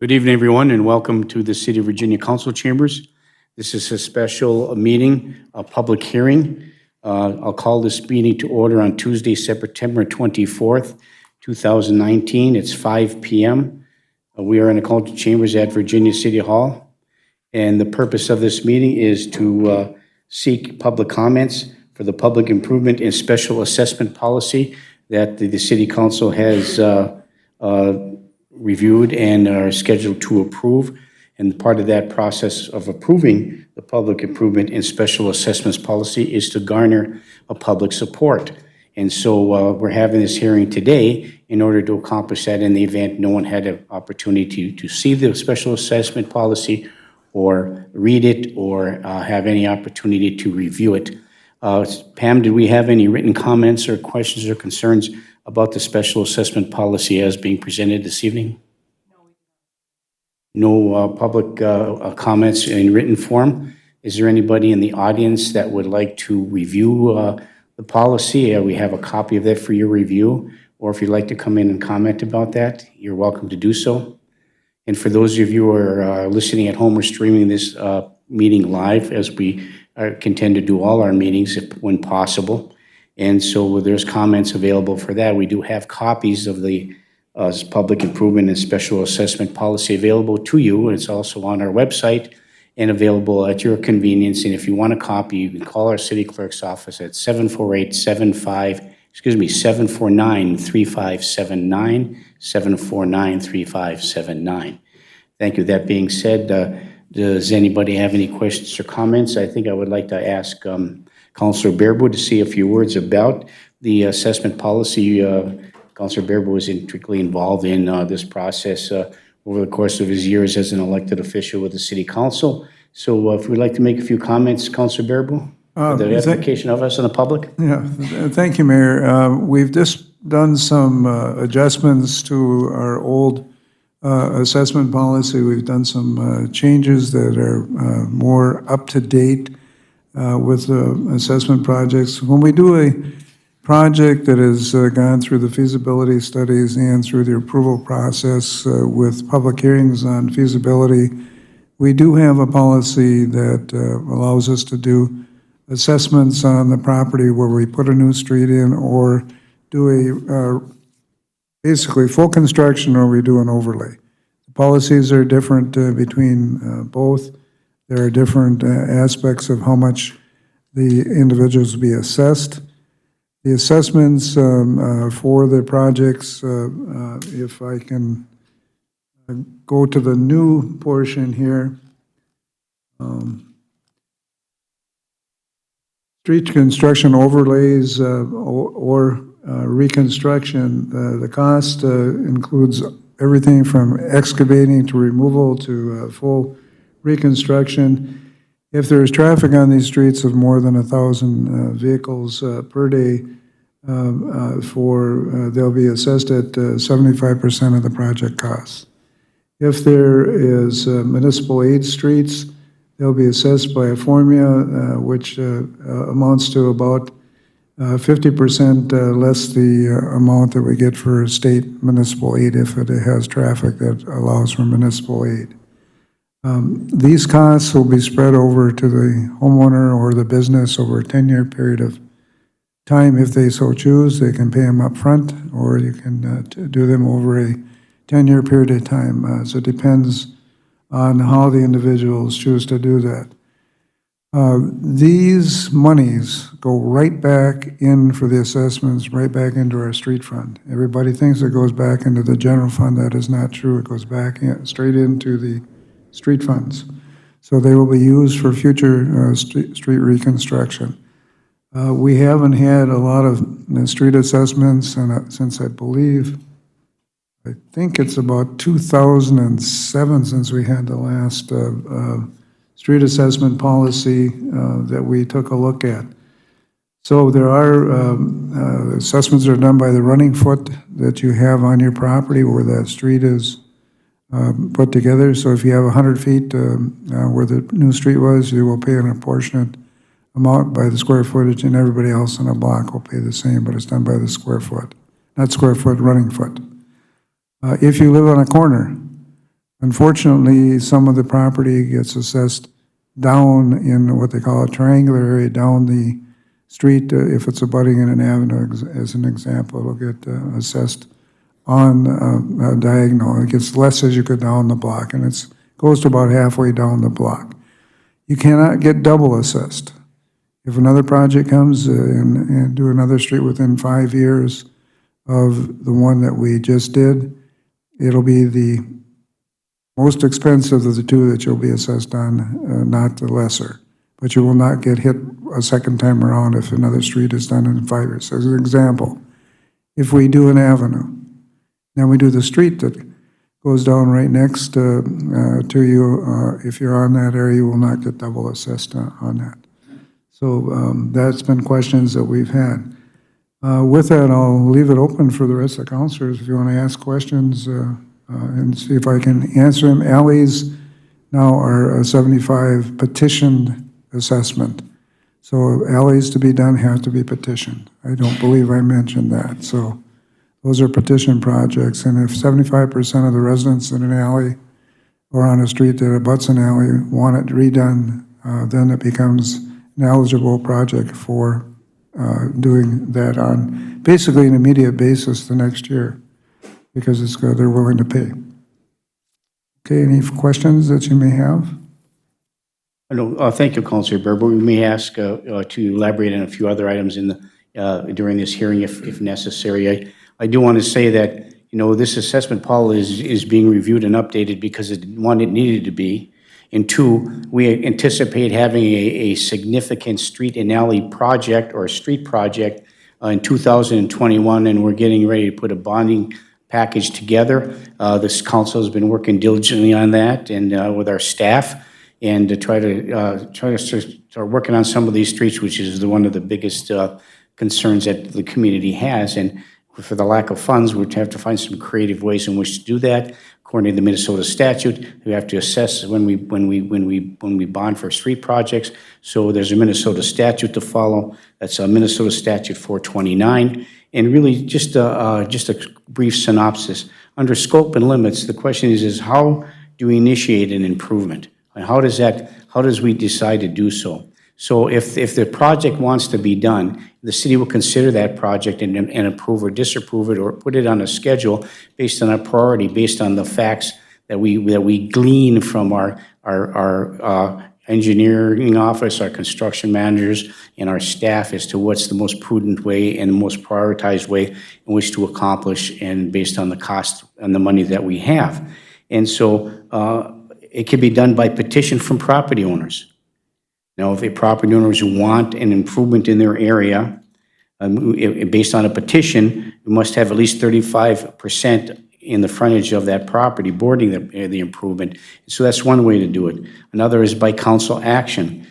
Good evening, everyone, and welcome to the City of Virginia Council Chambers. This is a special meeting, a public hearing. I'll call this meeting to order on Tuesday, September 24th, 2019. It's 5 p.m. We are in the Council Chambers at Virginia City Hall, and the purpose of this meeting is to seek public comments for the public improvement and special assessment policy that the City Council has reviewed and are scheduled to approve. And part of that process of approving the public improvement and special assessments policy is to garner a public support. And so we're having this hearing today in order to accomplish that in the event no one had an opportunity to see the special assessment policy or read it or have any opportunity to review it. Pam, did we have any written comments or questions or concerns about the special assessment policy as being presented this evening? No public comments in written form. Is there anybody in the audience that would like to review the policy? We have a copy of that for your review, or if you'd like to come in and comment about that, you're welcome to do so. And for those of you who are listening at home or streaming this meeting live, as we intend to do all our meetings when possible, and so there's comments available for that. We do have copies of the public improvement and special assessment policy available to you. It's also on our website and available at your convenience. And if you want a copy, you can call our city clerk's office at 749-3579, 749-3579. Thank you. That being said, does anybody have any questions or comments? I think I would like to ask Councilor Bearwood to say a few words about the assessment policy. Councilor Bearwood was intricately involved in this process over the course of his years as an elected official with the City Council. So if we'd like to make a few comments, Councilor Bearwood, the application of us in the public. Yeah, thank you, Mayor. We've just done some adjustments to our old assessment policy. We've done some changes that are more up to date with assessment projects. When we do a project that has gone through the feasibility studies and through the approval process with public hearings on feasibility, we do have a policy that allows us to do assessments on the property where we put a new street in or do a basically full construction or we do an overlay. The policies are different between both. There are different aspects of how much the individuals will be assessed. The assessments for the projects, if I can go to the new portion here. Street construction overlays or reconstruction, the cost includes everything from excavating to removal to full reconstruction. If there's traffic on these streets of more than 1,000 vehicles per day, they'll be assessed at 75% of the project costs. If there is municipal aid streets, they'll be assessed by a formula which amounts to about 50% less the amount that we get for state municipal aid if it has traffic that allows for municipal aid. These costs will be spread over to the homeowner or the business over a 10-year period of time. If they so choose, they can pay them up front, or you can do them over a 10-year period of time. So it depends on how the individuals choose to do that. These monies go right back in for the assessments, right back into our street fund. Everybody thinks it goes back into the general fund. That is not true. It goes back straight into the street funds. So they will be used for future street reconstruction. We haven't had a lot of street assessments since I think it's about 2007 since we had the last street assessment policy that we took a look at. So there are assessments that are done by the running foot that you have on your property where that street is put together. So if you have 100 feet where the new street was, you will pay an apportionate amount by the square footage, and everybody else in a block will pay the same, but it's done by the square foot, not square foot, running foot. If you live on a corner, Unfortunately, some of the property gets assessed down in what they call a triangular area, down the street. If it's abutting in an avenue, as an example, it'll get assessed on a diagonal. It gets less as you go down the block, and it goes to about halfway down the block. You cannot get double assessed. If another project comes and do another street within 5 years of the one that we just did, it'll be the most expensive of the two that you'll be assessed on, not the lesser. But you will not get hit a second time around if another street is done in 5 years. As an example, if we do an avenue, then we do the street that goes down right next to you. If you're on that area, you will not get double assessed on that. So that's been questions that we've had. With that, I'll leave it open for the rest of the counselors if you want to ask questions and see if I can answer them. Alleys now are a 75 petitioned assessment. So alleys to be done have to be petitioned. I don't believe I mentioned that. So those are petition projects. And if 75% of the residents in an alley or on a street that abuts an alley want it redone, then it becomes an eligible project for doing that on basically an immediate basis the next year, because they're willing to pay. Okay, any questions that you may have? No, thank you, Councilor Berber. We may ask to elaborate on a few other items during this hearing if necessary. I do want to say that, this assessment policy is being reviewed and updated because it needed to be. And two, we anticipate having a significant street and alley project or a street project in 2021, and we're getting ready to put a bonding package together. This council has been working diligently on that and with our staff, and to try to start working on some of these streets, which is one of the biggest concerns that the community has. And for the lack of funds, we have to find some creative ways in which to do that. According to the Minnesota statute, we have to assess when we bond for street projects. So there's a Minnesota statute to follow. That's a Minnesota statute 429. And really, just a brief synopsis. Under scope and limits, the question is how do we initiate an improvement? And how does we decide to do so? So if the project wants to be done, the city will consider that project and approve or disapprove it or put it on a schedule based on a priority, based on the facts that we glean from our engineering office, our construction managers, and our staff as to what's the most prudent way and the most prioritized way in which to accomplish, and based on the cost and the money that we have. And so it can be done by petition from property owners. Now, if the property owners want an improvement in their area, based on a petition, you must have at least 35% in the frontage of that property boarding the improvement. So that's one way to do it. Another is by council action.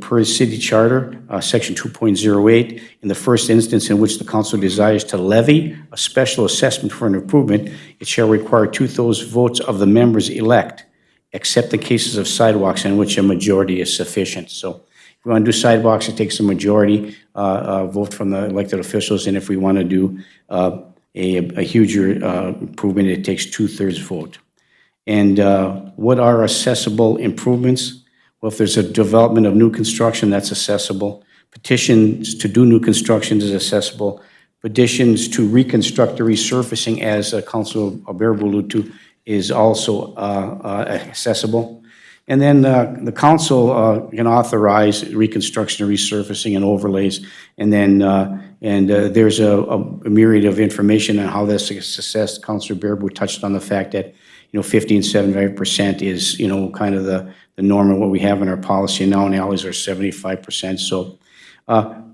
Per city charter, section 2.08, in the first instance in which the council desires to levy a special assessment for an improvement, it shall require 2/3 votes of the members elect, except in cases of sidewalks in which a majority is sufficient. So if we want to do sidewalks, it takes a majority vote from the elected officials, and if we want to do a huger improvement, it takes 2/3 vote. And what are accessible improvements? Well, if there's a development of new construction, that's accessible. Petitions to do new construction is accessible. Petitions to reconstruct the resurfacing, as Councilor Berber alluded to, is also accessible. And then the council can authorize reconstruction and resurfacing and overlays. And then there's a myriad of information on how that's assessed. Councilor Berber touched on the fact that 50 and 75% is kind of the norm of what we have in our policy. And now in alleys are 75%. So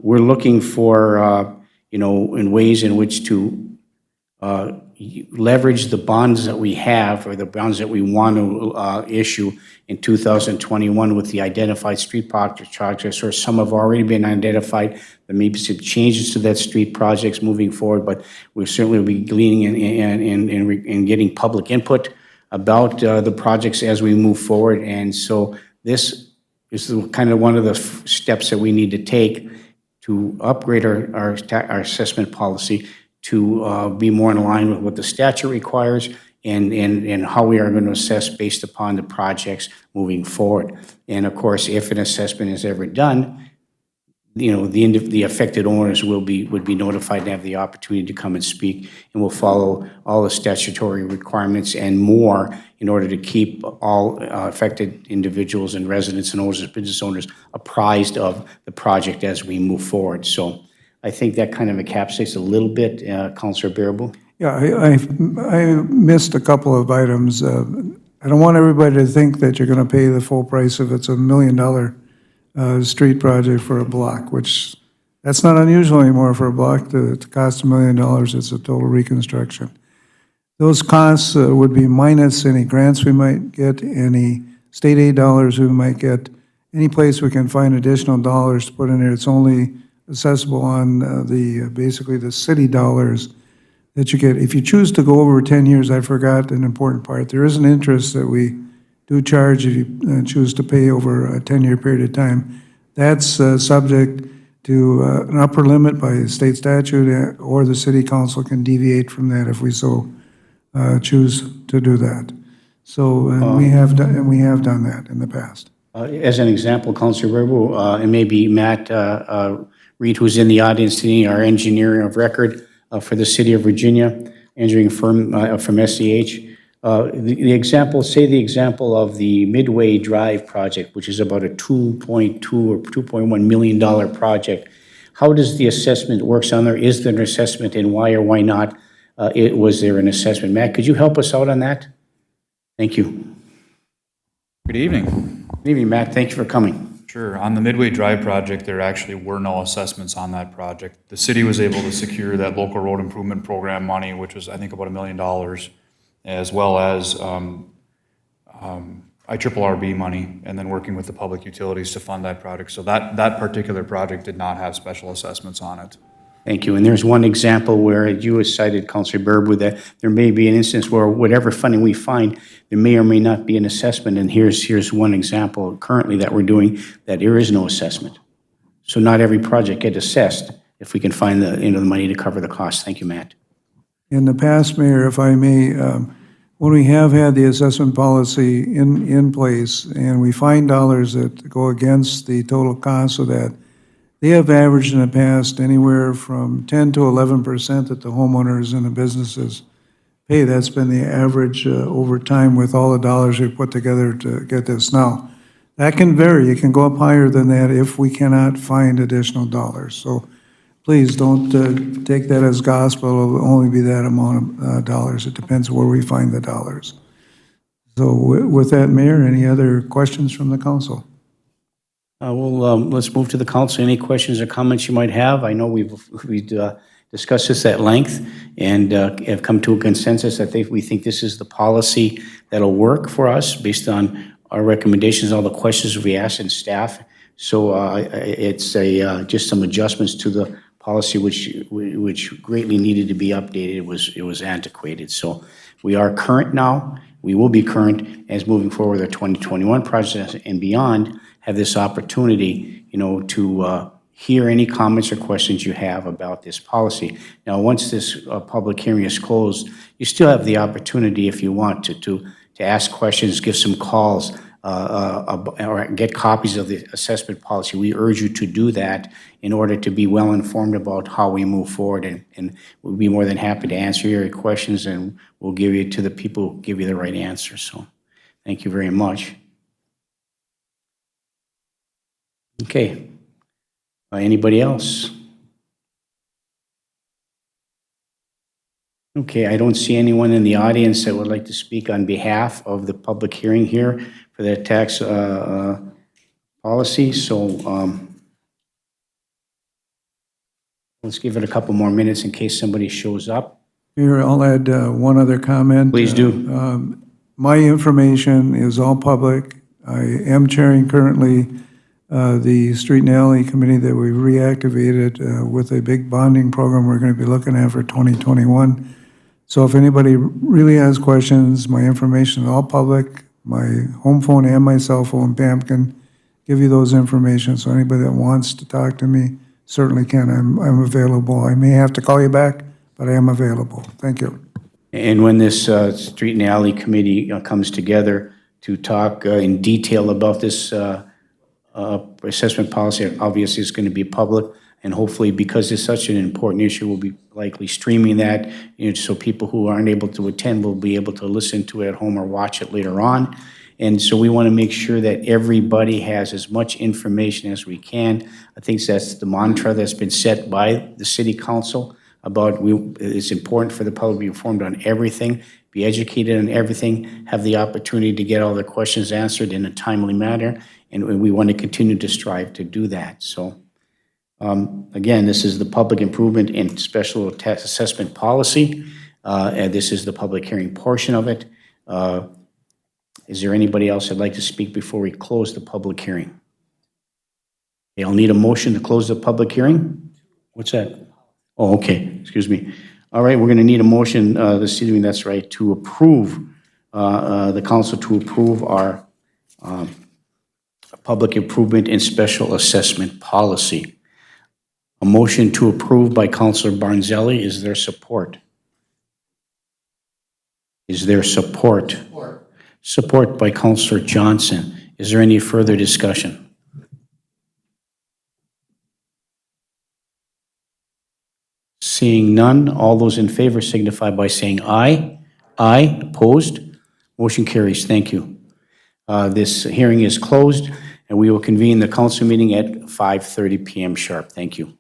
we're looking for in ways in which to leverage the bonds that we have, or the bonds that we want to issue in 2021 with the identified street projects, or some have already been identified. There may be some changes to that street projects moving forward, but we certainly will be gleaning and getting public input about the projects as we move forward. And so this is kind of one of the steps that we need to take to upgrade our assessment policy to be more in line with what the statute requires and how we are going to assess based upon the projects moving forward. And of course, if an assessment is ever done, the affected owners would be notified and have the opportunity to come and speak, and will follow all the statutory requirements and more in order to keep all affected individuals and residents and owners, business owners apprised of the project as we move forward. So I think that kind of encapsulates a little bit, Councilor Bearable. Yeah, I missed a couple of items. I don't want everybody to think that you're going to pay the full price if it's $1 million street project for a block, which that's not unusual anymore for a block to cost $1 million. It's a total reconstruction. Those costs would be minus any grants we might get, any state aid dollars we might get, any place we can find additional dollars to put in there. It's only accessible on basically the city dollars that you get. If you choose to go over 10 years, I forgot an important part. There is an interest that we do charge if you choose to pay over a 10-year period of time. That's subject to an upper limit by state statute, or the city council can deviate from that if we so choose to do that. So we have done that in the past. As an example, Councilor Verbo, and maybe Matt Reed, who's in the audience today, our engineer of record for the city of Virginia, engineering firm from SEH. The example of the Midway Drive project, which is about a $2.2 or $2.1 million project. How does the assessment works on there? Is there an assessment, and why or why not was there an assessment? Matt, could you help us out on that? Thank you. Good evening. Good evening, Matt. Thank you for coming. Sure. On the Midway Drive project, there actually were no assessments on that project. The city was able to secure that local road improvement program money, which was, I think, about $1 million, as well as IRRB money, and then working with the public utilities to fund that project. So that particular project did not have special assessments on it. Thank you. And there's one example where you cited, Councilor Burwood, that there may be an instance where whatever funding we find, there may or may not be an assessment. And here's one example currently that we're doing that there is no assessment. So not every project gets assessed if we can find the money to cover the cost. Thank you, Matt. In the past, Mayor, if I may, when we have had the assessment policy in place and we find dollars that go against the total cost of that, they have averaged in the past anywhere from 10 to 11% that the homeowners and the businesses pay. That's been the average over time with all the dollars we put together to get this. Now, that can vary. It can go up higher than that if we cannot find additional dollars. So please don't take that as gospel. It'll only be that amount of dollars. It depends where we find the dollars. So with that, Mayor, any other questions from the council? Let's move to the council. Any questions or comments you might have? I know we've discussed this at length and have come to a consensus. We think this is the policy that'll work for us based on our recommendations, all the questions we asked and staff. So it's just some adjustments to the policy which greatly needed to be updated. It was antiquated. So we are current now. We will be current as moving forward our 2021 process and beyond. Have this opportunity, to hear any comments or questions you have about this policy. Now, once this public hearing is closed, you still have the opportunity, if you want, to ask questions, give some calls, or get copies of the assessment policy. We urge you to do that in order to be well informed about how we move forward, and we'll be more than happy to answer your questions, and we'll give you to the people who give you the right answer. So thank you very much. Okay. Anybody else? Okay, I don't see anyone in the audience that would like to speak on behalf of the public hearing here for the tax policy. So let's give it a couple more minutes in case somebody shows up. Mayor, I'll add one other comment. Please do. My information is all public. I am chairing currently the Street and Alley Committee that we reactivated with a big bonding program we're going to be looking at for 2021. So if anybody really has questions, my information is all public. My home phone and my cell phone, Pam can give you those information. So anybody that wants to talk to me certainly can. I'm available. I may have to call you back, but I am available. Thank you. And when this Street and Alley Committee comes together to talk in detail about this assessment policy, obviously it's going to be public, and hopefully, because it's such an important issue, we'll be likely streaming that, so people who aren't able to attend will be able to listen to it at home or watch it later on. And so we want to make sure that everybody has as much information as we can. I think that's the mantra that's been set by the city council about it's important for the public to be informed on everything, be educated on everything, have the opportunity to get all their questions answered in a timely manner, and we want to continue to strive to do that. So again, this is the public improvement and special tax assessment policy, and this is the public hearing portion of it. Is there anybody else that'd like to speak before we close the public hearing? Okay, I'll need a motion to close the public hearing. What's that? Oh, okay, excuse me. All right, we're going to need a motion this evening, that's right, to approve, the council to approve our public improvement and special assessment policy. A motion to approve by Councilor Barnzelli. Is there support? Is there support? Support. Support by Councilor Johnson. Is there any further discussion? Seeing none, all those in favor signify by saying aye. Aye. Opposed? Motion carries. Thank you. This hearing is closed, and we will convene the council meeting at 5:30 p.m. sharp. Thank you.